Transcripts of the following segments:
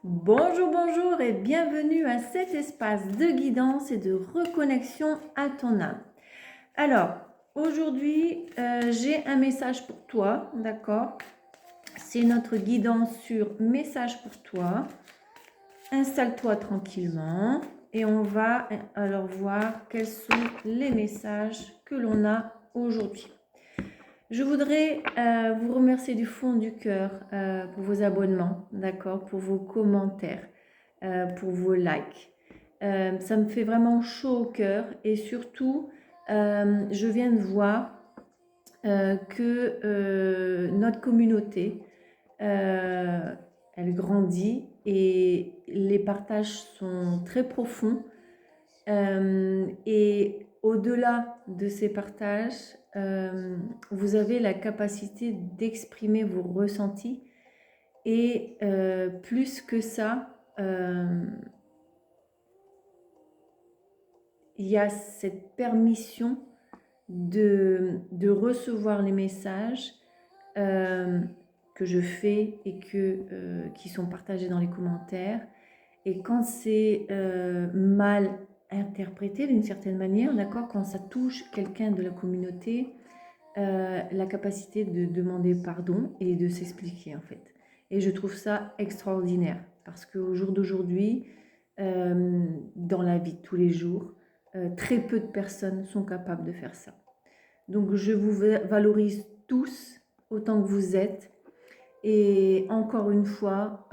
Bonjour, bonjour et bienvenue à cet espace de guidance et de reconnexion à ton âme. Alors, aujourd'hui, j'ai un message pour toi, d'accord? C'est notre guidance sur message pour toi. Installe-toi tranquillement et on va alors voir quels sont les messages que l'on a aujourd'hui. Je voudrais vous remercier du fond du cœur pour vos abonnements, d'accord, pour vos commentaires, pour vos likes. Ça me fait vraiment chaud au cœur et surtout, je viens de voir que notre communauté, elle grandit et les partages sont très profonds. Et au-delà de ces partages, vous avez la capacité d'exprimer vos ressentis et plus que ça, il y a cette permission de recevoir les messages que je fais et qui sont partagés dans les commentaires. Et quand c'est mal interprété d'une certaine manière, d'accord, quand ça touche quelqu'un de la communauté, la capacité de demander pardon et de s'expliquer en fait. Et je trouve ça extraordinaire parce qu'au jour d'aujourd'hui, dans la vie de tous les jours, très peu de personnes sont capables de faire ça. Donc je vous valorise tous autant que vous êtes et encore une fois,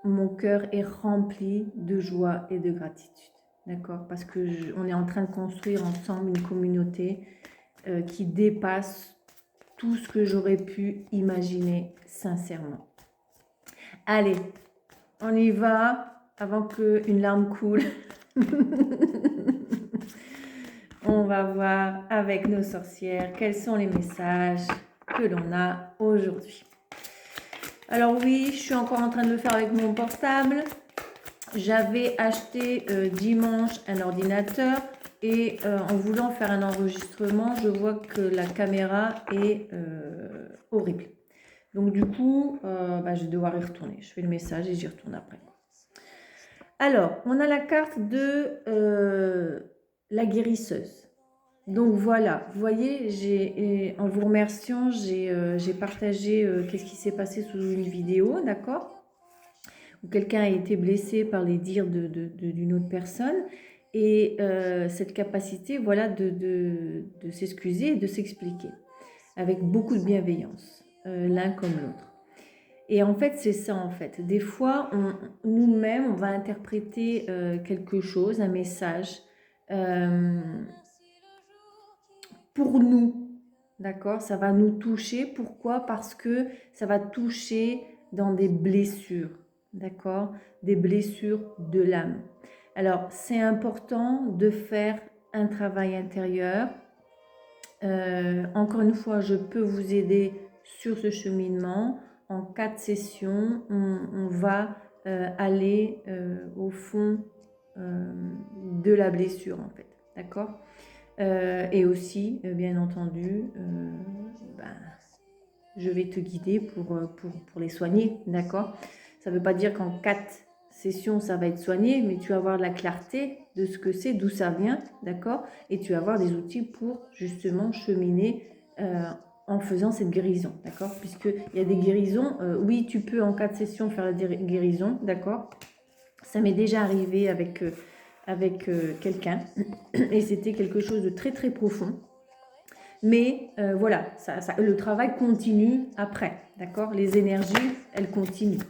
mon cœur est rempli de joie et de gratitude, d'accord? Parce qu'on est en train de construire ensemble une communauté qui dépasse tout ce que j'aurais pu imaginer sincèrement. Allez, on y va avant qu'une larme coule. On va voir avec nos sorcières quels sont les messages que l'on a aujourd'hui. Alors oui, je suis encore en train de le faire avec mon portable. J'avais acheté dimanche un ordinateur et en voulant faire un enregistrement, je vois que la caméra est horrible. Donc du coup, je vais devoir y retourner. Je fais le message et j'y retourne après. Alors, on a la carte de la guérisseuse. Donc voilà, vous voyez, en vous remerciant, j'ai partagé qu'est-ce qui s'est passé sous une vidéo, d'accord? Où quelqu'un a été blessé par les dires d'une autre personne. Et cette capacité, voilà, de s'excuser et de s'expliquer avec beaucoup de bienveillance, l'un comme l'autre. Et en fait, c'est ça, en fait. Des fois, nous-mêmes, on va interpréter quelque chose, un message, pour nous, d'accord? Ça va nous toucher. Pourquoi? Parce que ça va toucher dans des blessures, d'accord? Des blessures de l'âme. Alors, c'est important de faire un travail intérieur. Encore une fois, je peux vous aider sur ce cheminement. En 4 sessions, on va aller au fond de la blessure, en fait, d'accord? Et aussi, bien entendu, je vais te guider pour les soigner, d'accord? Ça ne veut pas dire qu'en 4 sessions, ça va être soigné, mais tu vas avoir de la clarté de ce que c'est, d'où ça vient, d'accord? Et tu vas avoir des outils pour justement cheminer en faisant cette guérison, d'accord? Puisqu'il y a des guérisons, oui, tu peux en 4 sessions faire la guérison, d'accord? Ça m'est déjà arrivé avec quelqu'un et c'était quelque chose de très très profond. Mais voilà, le travail continue après, d'accord? Les énergies, elles continuent.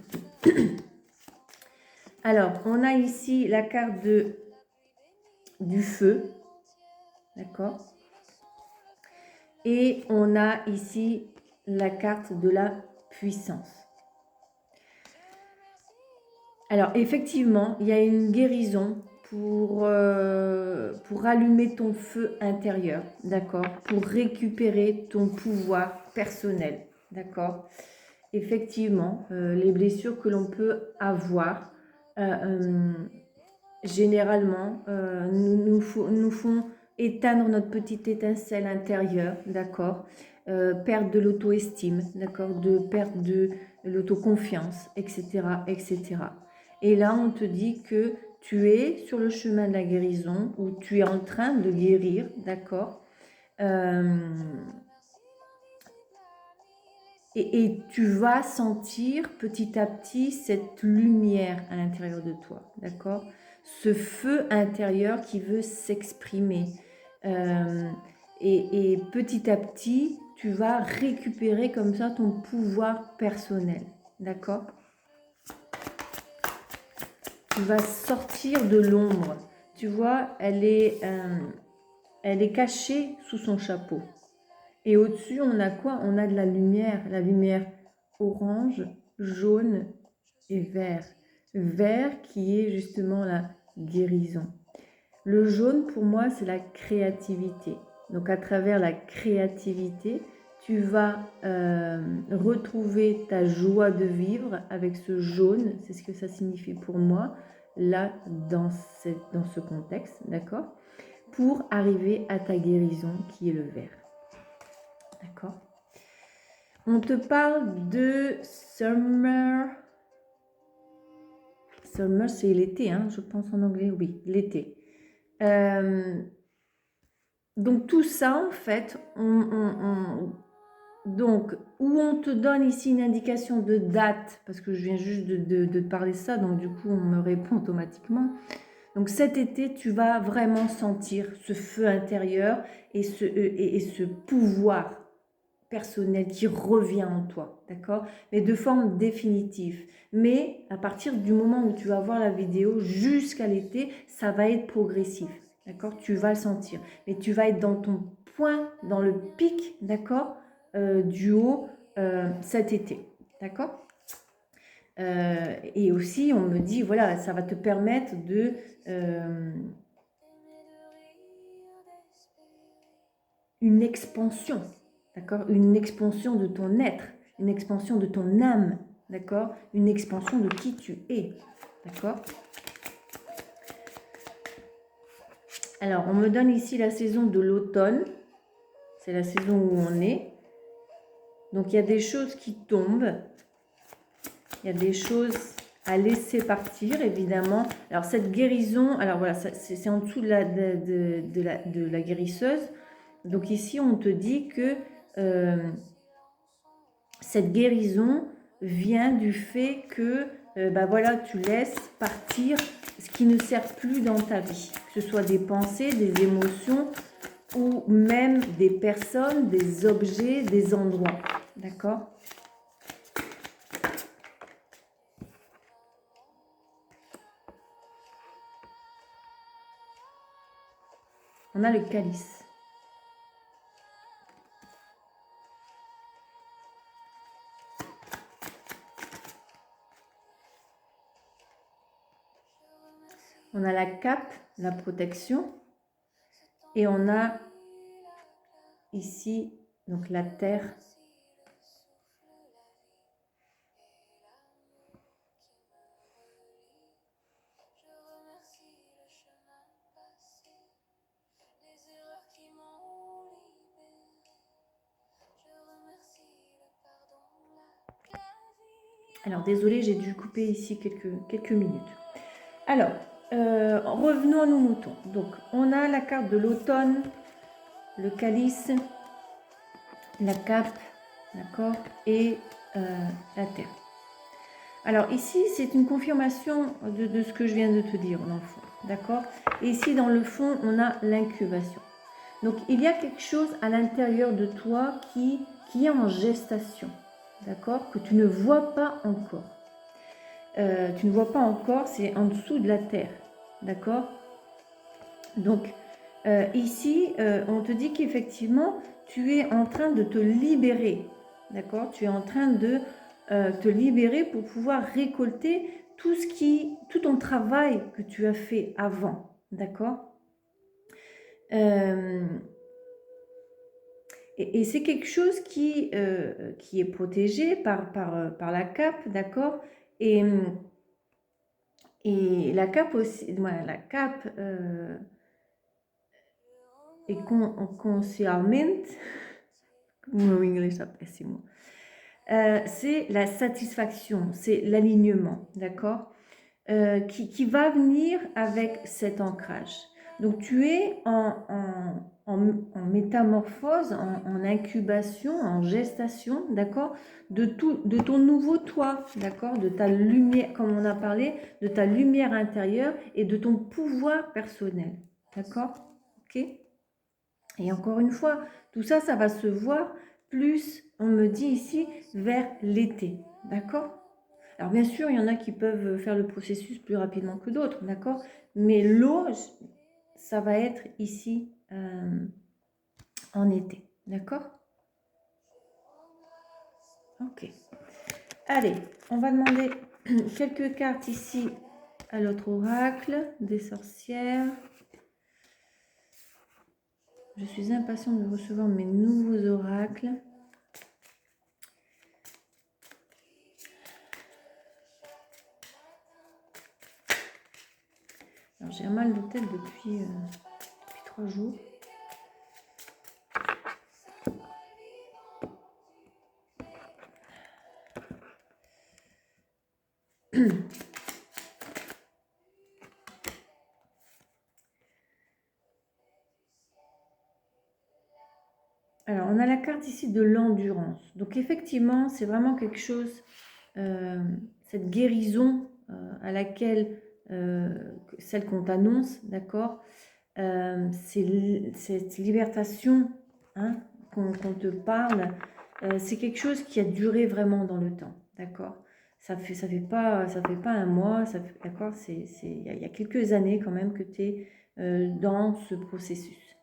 Alors, on a ici la carte du feu, d'accord? Et on a ici la carte de la puissance. Alors, effectivement, il y a une guérison pour allumer ton feu intérieur, d'accord? Pour récupérer ton pouvoir personnel, d'accord? Effectivement, les blessures que l'on peut avoir, généralement, nous font éteindre notre petite étincelle intérieure, d'accord? Perte de l'auto-estime, d'accord? De perte l'autoconfiance, etc., etc. Et là, on te dit que tu es sur le chemin de la guérison ou tu es en train de guérir, d'accord, et tu vas sentir petit à petit cette lumière à l'intérieur de toi, d'accord? Ce feu intérieur qui veut s'exprimer. Et petit à petit, tu vas récupérer comme ça ton pouvoir personnel, d'accord? Tu vas sortir de l'ombre. Tu vois, elle est cachée sous son chapeau. Et au-dessus, on a quoi? On a de la lumière orange, jaune et vert. Vert qui est justement la guérison. Le jaune, pour moi, c'est la créativité. Donc, à travers la créativité, tu vas retrouver ta joie de vivre avec ce jaune. C'est ce que ça signifie pour moi, là, dans ce contexte, d'accord? Pour arriver à ta guérison qui est le vert. D'accord. On te parle de summer. Summer, c'est l'été, hein, je pense en anglais, oui, l'été. Donc tout ça, en fait, donc, où on te donne ici une indication de date, parce que je viens juste de parler de ça, donc du coup, on me répond automatiquement. Donc cet été, tu vas vraiment sentir ce feu intérieur et ce pouvoir personnel qui revient en toi, d'accord? Mais de forme définitive. Mais à partir du moment où tu vas voir la vidéo jusqu'à l'été, ça va être progressif, d'accord? Tu vas le sentir. Mais tu vas être dans ton point, dans le pic, d'accord, du haut cet été, d'accord? Et aussi, on me dit, voilà, ça va te permettre de... une expansion, d'accord? Une expansion de ton être, une expansion de ton âme, d'accord? Une expansion de qui tu es, d'accord? Alors, on me donne ici la saison de l'automne. C'est la saison où on est. Donc, il y a des choses qui tombent. Il y a des choses à laisser partir, évidemment. Alors, cette guérison, alors voilà, c'est en dessous de la guérisseuse. Donc, ici, on te dit que cette guérison vient du fait que voilà, tu laisses partir ce qui ne sert plus dans ta vie, que ce soit des pensées, des émotions ou même des personnes, des objets, des endroits. D'accord? On a le calice. On a la cape, la protection. Et on a ici donc la terre. Alors, désolée, j'ai dû couper ici quelques minutes. Alors, revenons à nos moutons. Donc, on a la carte de l'automne, le calice, la cape, d'accord, et la terre. Alors, ici, c'est une confirmation de ce que je viens de te dire, dans le fond, d'accord? Et ici, dans le fond, on a l'incubation. Donc, il y a quelque chose à l'intérieur de toi qui est en gestation, d'accord, que tu ne vois pas encore. Tu ne vois pas encore, c'est en dessous de la terre, d'accord? Donc, ici, on te dit qu'effectivement, tu es en train de te libérer, d'accord? Tu es en train de te libérer pour pouvoir récolter tout ton travail que tu as fait avant, d'accord? Et c'est quelque chose qui est protégé par la cape, d'accord? Et la cape aussi, voilà, la cape est consciente, o meu inglês está péssimo. c'est la satisfaction, c'est l'alignement, d'accord, qui va venir avec cet ancrage. Donc tu es en métamorphose, en incubation, en gestation, d'accord, de ton nouveau toi, d'accord, de ta lumière, comme on a parlé, de ta lumière intérieure et de ton pouvoir personnel, d'accord, ok. Et encore une fois, tout ça, ça va se voir plus, on me dit ici, vers l'été, d'accord. Alors bien sûr, il y en a qui peuvent faire le processus plus rapidement que d'autres, d'accord, mais l'eau, ça va être ici en été, d'accord. Ok. Allez, on va demander quelques cartes ici à l'autre oracle des sorcières. Je suis impatiente de recevoir mes nouveaux oracles. Alors j'ai un mal de tête depuis 3 jours. Alors, on a la carte ici de l'endurance. Donc, effectivement, c'est vraiment quelque chose, cette guérison à laquelle, celle qu'on t'annonce, d'accord, c'est cette libération hein, qu'on te parle, c'est quelque chose qui a duré vraiment dans le temps, d'accord. Ça fait pas 1 mois, d'accord, il y a quelques années quand même que tu es dans ce processus.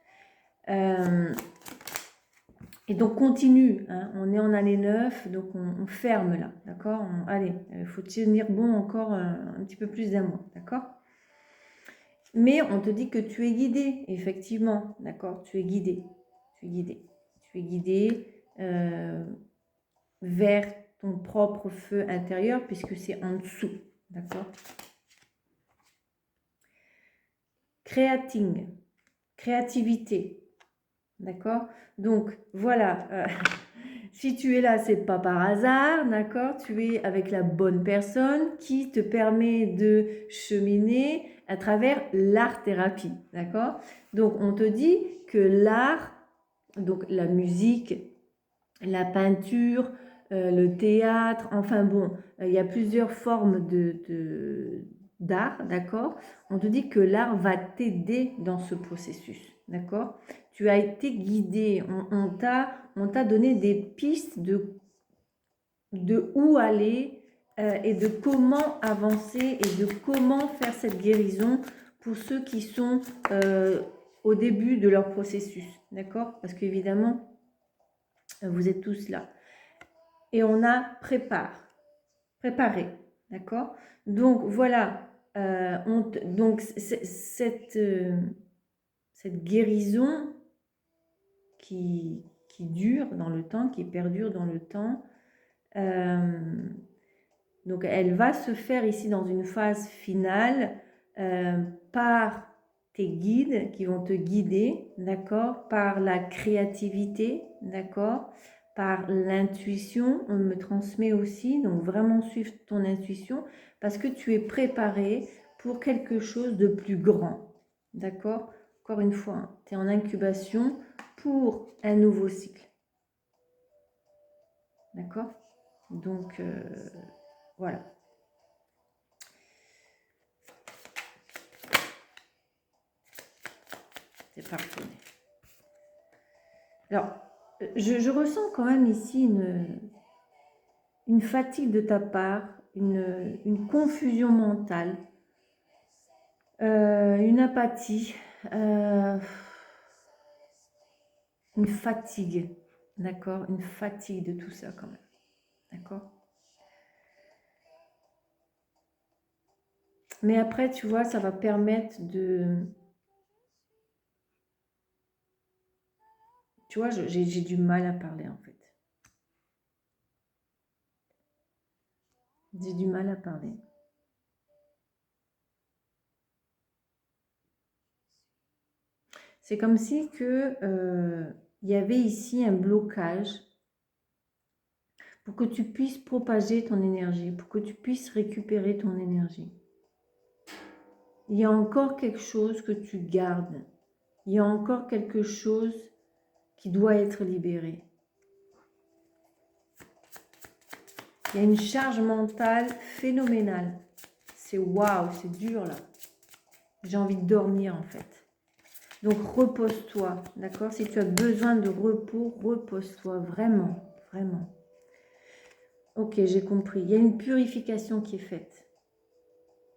Et donc continue, hein, on est en année 9, donc on ferme là, d'accord. Allez, il faut tenir bon encore un petit peu plus d'1 mois, d'accord. Mais on te dit que tu es guidé, effectivement, d'accord, tu es guidé, tu es guidé vers ton propre feu intérieur, puisque c'est en dessous, d'accord. Créativité, d'accord. Donc voilà, si tu es là, c'est pas par hasard, d'accord. Tu es avec la bonne personne qui te permet de cheminer à travers l'art-thérapie, d'accord. Donc on te dit que l'art, donc la musique, la peinture, le théâtre, enfin bon, il y a plusieurs formes d'art, d'accord. On te dit que l'art va t'aider dans ce processus, d'accord. Tu as été guidé, on t'a donné des pistes de où aller et de comment avancer et de comment faire cette guérison pour ceux qui sont au début de leur processus, d'accord. Parce qu'évidemment, vous êtes tous là. Et on a préparé, d'accord. Donc voilà, donc cette guérison qui dure dans le temps, qui perdure dans le temps, donc elle va se faire ici dans une phase finale par tes guides qui vont te guider, d'accord, par la créativité, d'accord, par l'intuition, on me transmet aussi, donc vraiment suivre ton intuition parce que tu es préparé pour quelque chose de plus grand, d'accord. Encore une fois, hein, tu es en incubation pour un nouveau cycle, d'accord. Donc voilà. C'est parfait. Alors, je ressens quand même ici une fatigue de ta part, une confusion mentale, une apathie, une fatigue, d'accord? Une fatigue de tout ça quand même, d'accord? Mais après, tu vois, ça va permettre de... Tu vois, j'ai du mal à parler en fait. J'ai du mal à parler. C'est comme si que il y avait ici un blocage pour que tu puisses propager ton énergie, pour que tu puisses récupérer ton énergie. Il y a encore quelque chose que tu gardes. Il y a encore quelque chose qui doit être libéré. Il y a une charge mentale phénoménale. C'est waouh, c'est dur là. J'ai envie de dormir en fait. Donc repose-toi, d'accord? Si tu as besoin de repos, repose-toi, vraiment, vraiment. Ok, j'ai compris. Il y a une purification qui est faite.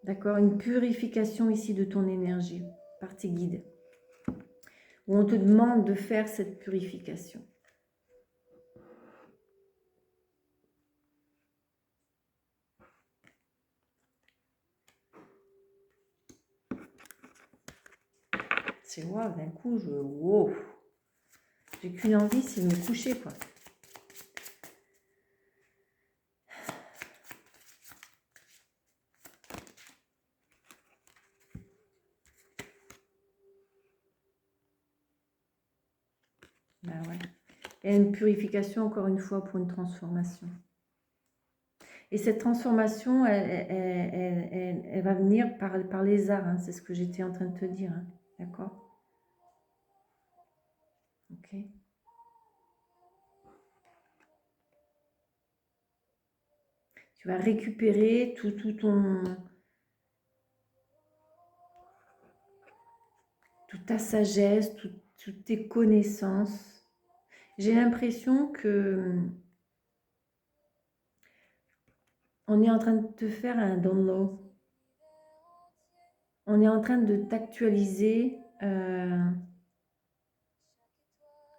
D'accord? Une purification ici de ton énergie par tes guides. Où on te demande de faire cette purification. C'est waouh, d'un coup, wow. J'ai qu'une envie, c'est de me coucher, quoi. Ben ouais. Il y a une purification, encore une fois, pour une transformation. Et cette transformation, elle va venir par les arts. Hein, c'est ce que j'étais en train de te dire. Hein, d'accord? Ok. Tu vas récupérer toute ta sagesse, toutes tes connaissances. J'ai l'impression que on est en train de te faire un download. On est en train de t'actualiser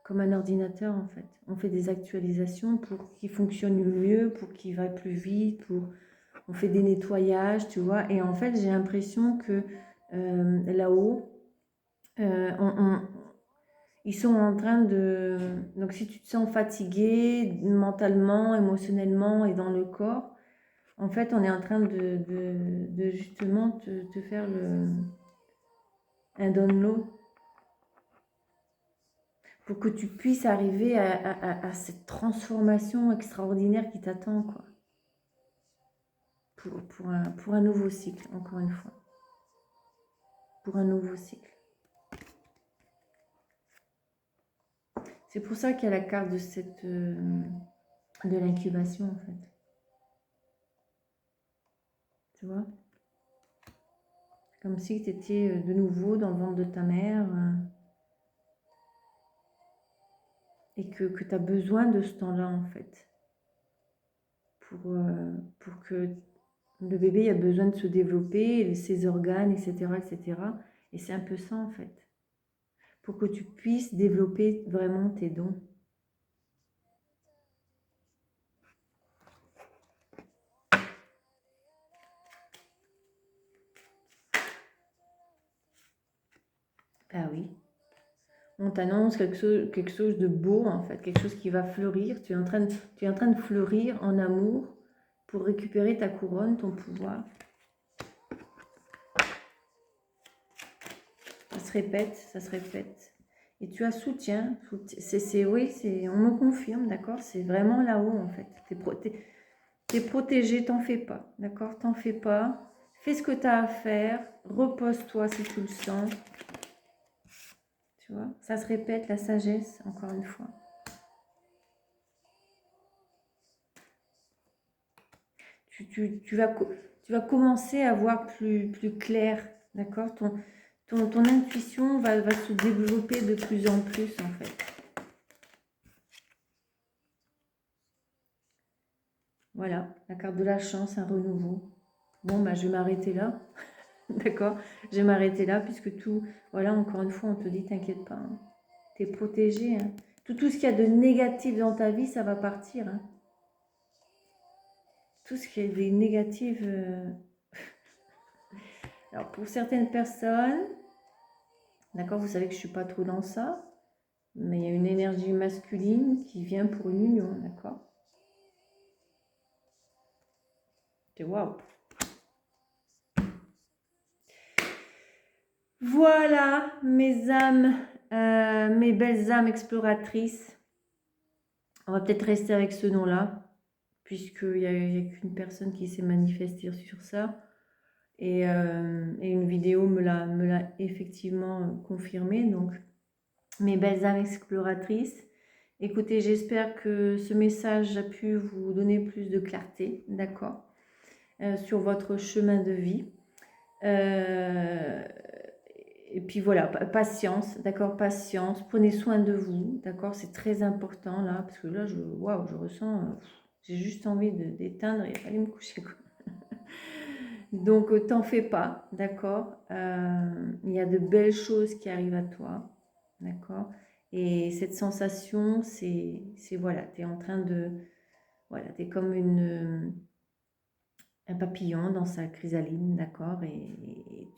comme un ordinateur en fait. On fait des actualisations pour qu'il fonctionne mieux, pour qu'il va plus vite, on fait des nettoyages, tu vois. Et en fait, j'ai l'impression que là-haut, ils sont en train de... Donc si tu te sens fatigué mentalement, émotionnellement et dans le corps, en fait, on est en train de justement te faire un download pour que tu puisses arriver à cette transformation extraordinaire qui t'attend, quoi. Pour un nouveau cycle, encore une fois. Pour un nouveau cycle. C'est pour ça qu'il y a la carte de l'incubation, en fait. Tu vois? Comme si tu étais de nouveau dans le ventre de ta mère et que tu as besoin de ce temps-là, en fait. Pour que le bébé a besoin de se développer, ses organes, etc., etc. Et c'est un peu ça, en fait. Pour que tu puisses développer vraiment tes dons. Ah oui. On t'annonce quelque chose de beau, en fait, quelque chose qui va fleurir. Tu es en train de fleurir en amour pour récupérer ta couronne, ton pouvoir. Ça se répète, ça se répète. Et tu as soutien. Oui, on me confirme, d'accord? C'est vraiment là-haut, en fait. T'es protégé, t'en fais pas, d'accord? T'en fais pas. Fais ce que tu as à faire. Repose-toi si tu le sens. Tu vois? Ça se répète, la sagesse, encore une fois. Tu vas commencer à voir plus clair, d'accord? Ton intuition va se développer de plus en plus, en fait. Voilà, la carte de la chance, un renouveau. Bon, bah, je vais m'arrêter là, d'accord? Je vais m'arrêter là, puisque tout, voilà, encore une fois, on te dit, t'inquiète pas, hein. Tu es protégé, hein. Tout ce qu'il y a de négatif dans ta vie, ça va partir, hein. Tout ce qui est des négatifs... Alors, pour certaines personnes, d'accord, vous savez que je ne suis pas trop dans ça, mais il y a une énergie masculine qui vient pour une union, d'accord? C'est waouh! Voilà, mes âmes, mes belles âmes exploratrices. On va peut-être rester avec ce nom-là. puisqu'il n'y a qu'une personne qui s'est manifestée sur ça. Et une vidéo me l'a effectivement confirmé. Donc, mes belles âmes exploratrices, écoutez, j'espère que ce message a pu vous donner plus de clarté, d'accord, sur votre chemin de vie. Et puis voilà, patience, d'accord, patience, prenez soin de vous, d'accord, c'est très important là, parce que là, waouh, je ressens, j'ai juste envie d'éteindre et aller me coucher, quoi. Donc, t'en fais pas, d'accord, il y a de belles choses qui arrivent à toi, d'accord, et cette sensation, c'est voilà, tu es en train de, voilà, tu es comme un papillon dans sa chrysalide, d'accord, et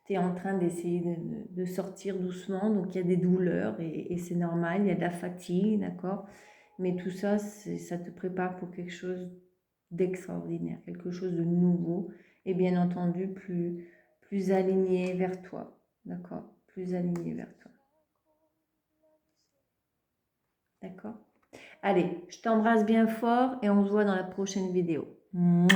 tu es en train d'essayer de sortir doucement, donc il y a des douleurs et c'est normal, il y a de la fatigue, d'accord, mais tout ça, ça te prépare pour quelque chose d'extraordinaire, quelque chose de nouveau et bien entendu plus aligné vers toi, d'accord, plus aligné vers toi, d'accord. Allez, je t'embrasse bien fort et on se voit dans la prochaine vidéo. Mouah.